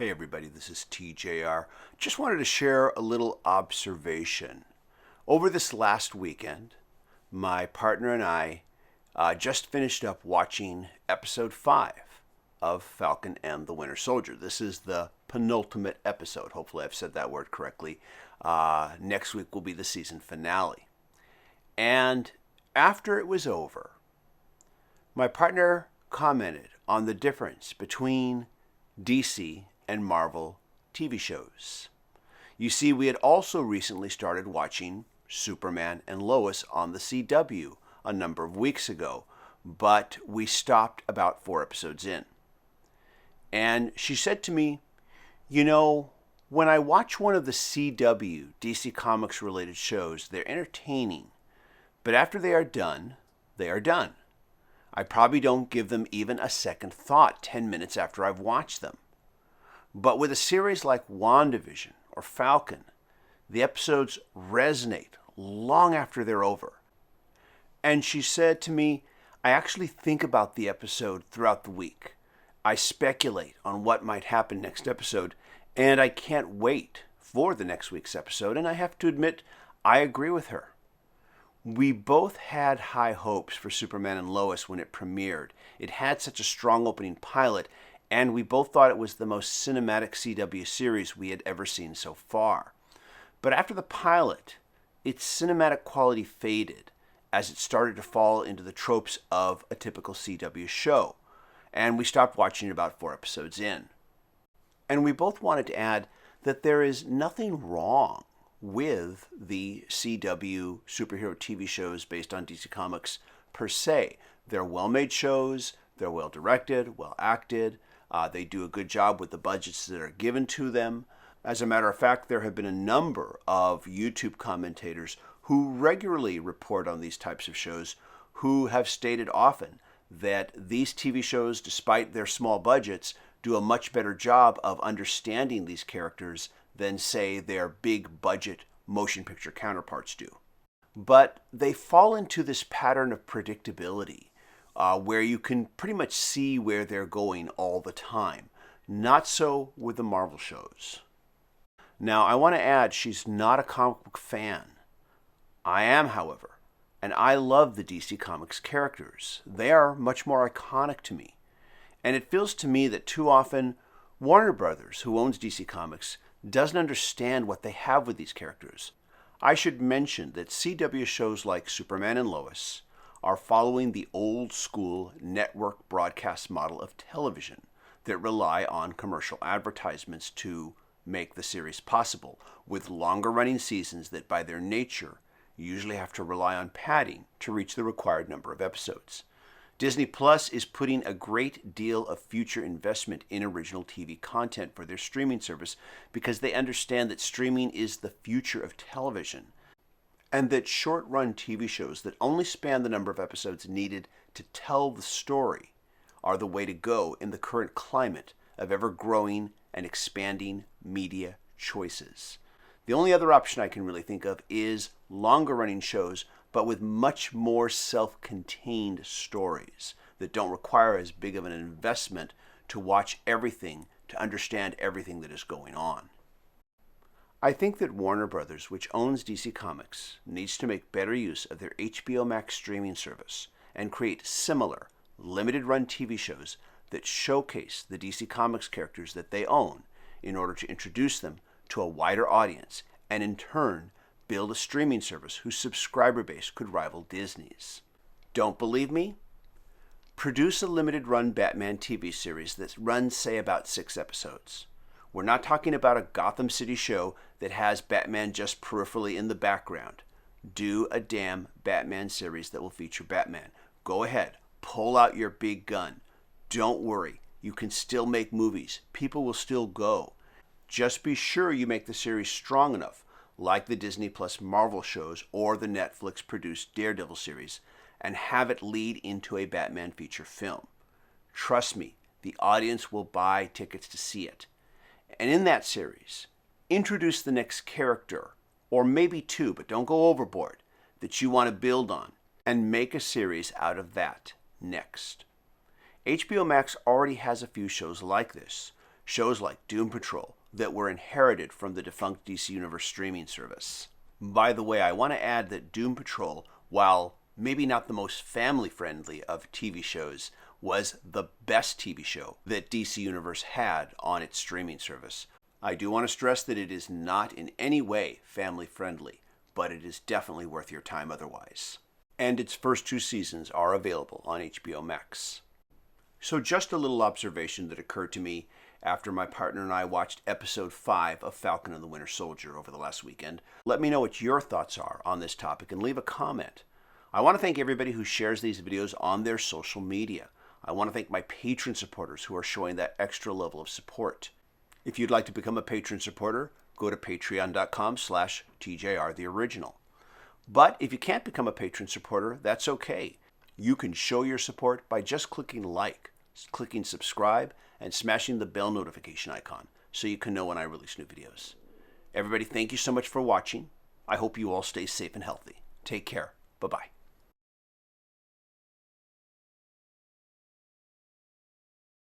Hey everybody, this is TJR. Just wanted to share a little observation. Over this last weekend, my partner and I just finished up watching episode 5 of Falcon and the Winter Soldier. This is the penultimate episode. Hopefully I've said that word correctly. Next week will be the season finale. And after it was over, my partner commented on the difference between DC and Marvel TV shows. You see, we had also recently started watching Superman and Lois on the CW a number of weeks ago, but we stopped about 4 episodes in. And she said to me, when I watch one of the CW, DC Comics related shows, they're entertaining, but after they are done, they are done. I probably don't give them even a second thought 10 minutes after I've watched them. But with a series like WandaVision or Falcon, the episodes resonate long after they're over. And she said to me, I actually think about the episode throughout the week. I speculate on what might happen next episode, and I can't wait for the next week's episode, and I have to admit, I agree with her. We both had high hopes for Superman and Lois when it premiered. It had such a strong opening pilot, and we both thought it was the most cinematic CW series we had ever seen so far. But after the pilot, its cinematic quality faded as it started to fall into the tropes of a typical CW show, and we stopped watching it about 4 episodes in. And we both wanted to add that there is nothing wrong with the CW superhero TV shows based on DC Comics per se. They're well-made shows, they're well-directed, well-acted, they do a good job with the budgets that are given to them. As a matter of fact, there have been a number of YouTube commentators who regularly report on these types of shows who have stated often that these TV shows, despite their small budgets, do a much better job of understanding these characters than, say, their big budget motion picture counterparts do. But they fall into this pattern of predictability where you can pretty much see where they're going all the time. Not so with the Marvel shows. Now, I want to add, she's not a comic book fan. I am, however, and I love the DC Comics characters. They are much more iconic to me. And it feels to me that too often, Warner Brothers, who owns DC Comics, doesn't understand what they have with these characters. I should mention that CW shows like Superman and Lois are following the old school network broadcast model of television that rely on commercial advertisements to make the series possible, with longer running seasons that by their nature usually have to rely on padding to reach the required number of episodes. Disney Plus is putting a great deal of future investment in original TV content for their streaming service because they understand that streaming is the future of television, and that short-run TV shows that only span the number of episodes needed to tell the story are the way to go in the current climate of ever-growing and expanding media choices. The only other option I can really think of is longer-running shows, but with much more self-contained stories that don't require as big of an investment to watch everything, to understand everything that is going on. I think that Warner Brothers, which owns DC Comics, needs to make better use of their HBO Max streaming service and create similar, limited-run TV shows that showcase the DC Comics characters that they own in order to introduce them to a wider audience and, in turn, build a streaming service whose subscriber base could rival Disney's. Don't believe me? Produce a limited-run Batman TV series that runs, say, about 6 episodes. We're not talking about a Gotham City show that has Batman just peripherally in the background. Do a damn Batman series that will feature Batman. Go ahead, pull out your big gun. Don't worry, you can still make movies. People will still go. Just be sure you make the series strong enough, like the Disney Plus Marvel shows or the Netflix-produced Daredevil series, and have it lead into a Batman feature film. Trust me, the audience will buy tickets to see it. And in that series, introduce the next character, or maybe 2, but don't go overboard, that you want to build on, and make a series out of that next. HBO Max already has a few shows like this. shows like Doom Patrol that were inherited from the defunct DC Universe streaming service. By the way, I want to add that Doom Patrol, while maybe not the most family-friendly of TV shows, was the best TV show that DC Universe had on its streaming service. I do want to stress that it is not in any way family-friendly, but it is definitely worth your time otherwise. And its first 2 seasons are available on HBO Max. So just a little observation that occurred to me after my partner and I watched episode 5 of Falcon and the Winter Soldier over the last weekend. Let me know what your thoughts are on this topic and leave a comment. I want to thank everybody who shares these videos on their social media. I want to thank my patron supporters who are showing that extra level of support. If you'd like to become a patron supporter, go to patreon.com/TJRTheOriginal. But if you can't become a patron supporter, that's okay. You can show your support by just clicking like, clicking subscribe, and smashing the bell notification icon so you can know when I release new videos. Everybody, thank you so much for watching. I hope you all stay safe and healthy. Take care. Bye-bye.